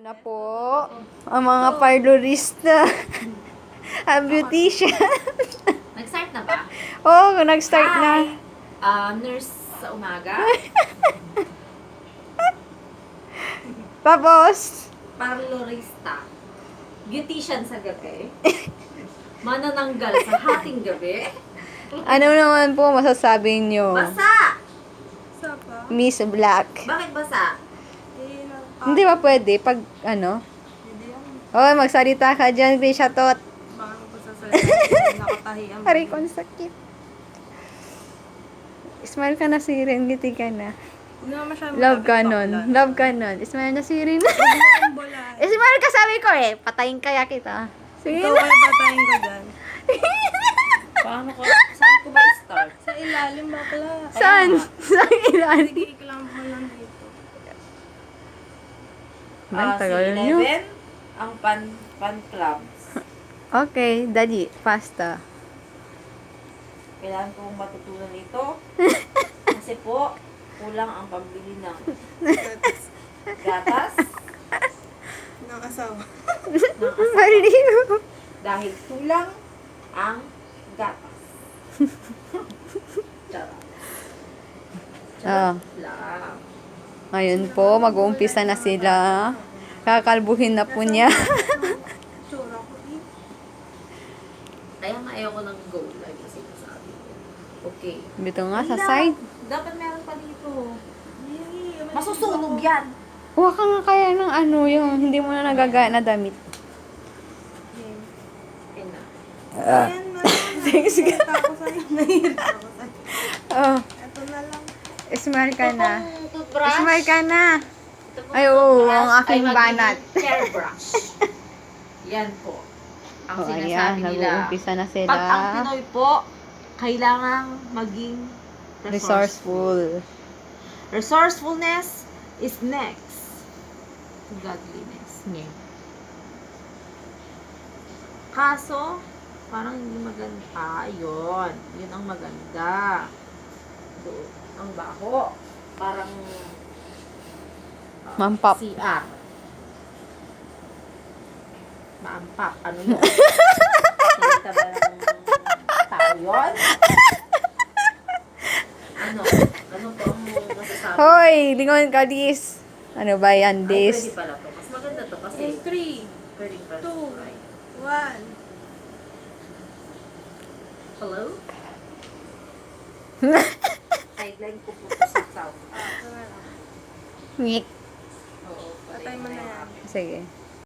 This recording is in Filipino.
Na po ang mga parlorista. Ang beautician. Nag-start na ba? Oo, nag-start na. Nurse sa umaga. Tapos, Parlorista. Beautician sa gabi. Manananggal sa hating gabi. ano naman po masasabi nyo? Basa! Sapa? Miss Black. Bakit basa? Hindi ba pwede pag ano? Hindi yan. Oh, magsalita ka dyan, Bishatot. Baka mo pasasalita. Nakatahi ang Aray ko, ang sakit. Smile ka na, Siren. Ngiti ka na. Huwag naman masyadong Love ka malapit nun. bakla. Love ka nun. Smile na, Siren. Huwag mo akong bolahin. Smile ka, sabi ko eh. Patayin kaya kita. Sige Ikaw na. kaya patayin ko dyan. Paano ko? Saan ko ba i-start? Sa ilalim bakla. Saan? Saan ilan? Sige, iklamp mo lang dito. Ang Si tagal nyo. Eleven, ang pan clubs. Okay, dali. Pasta. Kailangan kong matutunan ito. Kasi po, kulang ang pambili ng gatas Ng asawa. ng asawa. Baliw. Dahil kulang ang gatas. Charot. Ah. Lang. Ngayon po, mag-uumpisa na sila. Kakalbuhin na po niya. Tsura ko eh. Kaya nga ayoko ng gold. Like kasi sabi ko. Okay. Dito nga sa Wala. side. Dapat meron pa dito. Yay, Masusunog yan. Huwa ka nga kaya ng ano yung hindi mo na nagagaya na damit. Yay. Okay na. Ayan, Thanks, God. Nahirita ako sa'yo. Nahirita ako sa'yo. Oh, Ito na lang. smile ka na. Itong toothbrush. Smile ka na. Ito pong Ay, oo, toothbrush ang aking ay magiging banat. hairbrush. Yan po. Ang Oh, ayan, sinasabi nila. nag-uumpisa na sila. Pag ang Pinoy po, kailangang maging Resourceful. Resourcefulness is next to godliness. Yeah. Kaso, parang hindi maganda. Yun. Yun ang maganda. Doon. Ang baho. Parang Mampap. CR. Maampap. Ano yun? Salita ba ng tao yun? Ano? Ano po ang masasabi? Hoy, lingon ka, dis. Ano ba yan, Ay, dis? pwede pala to. Mas maganda to kasi In 3, pwede pala to. 2, Right. 1. Hello? Sideline ko po to sa south. Ito na lang. Ngik. Oo. Patay mo na yan. Sige.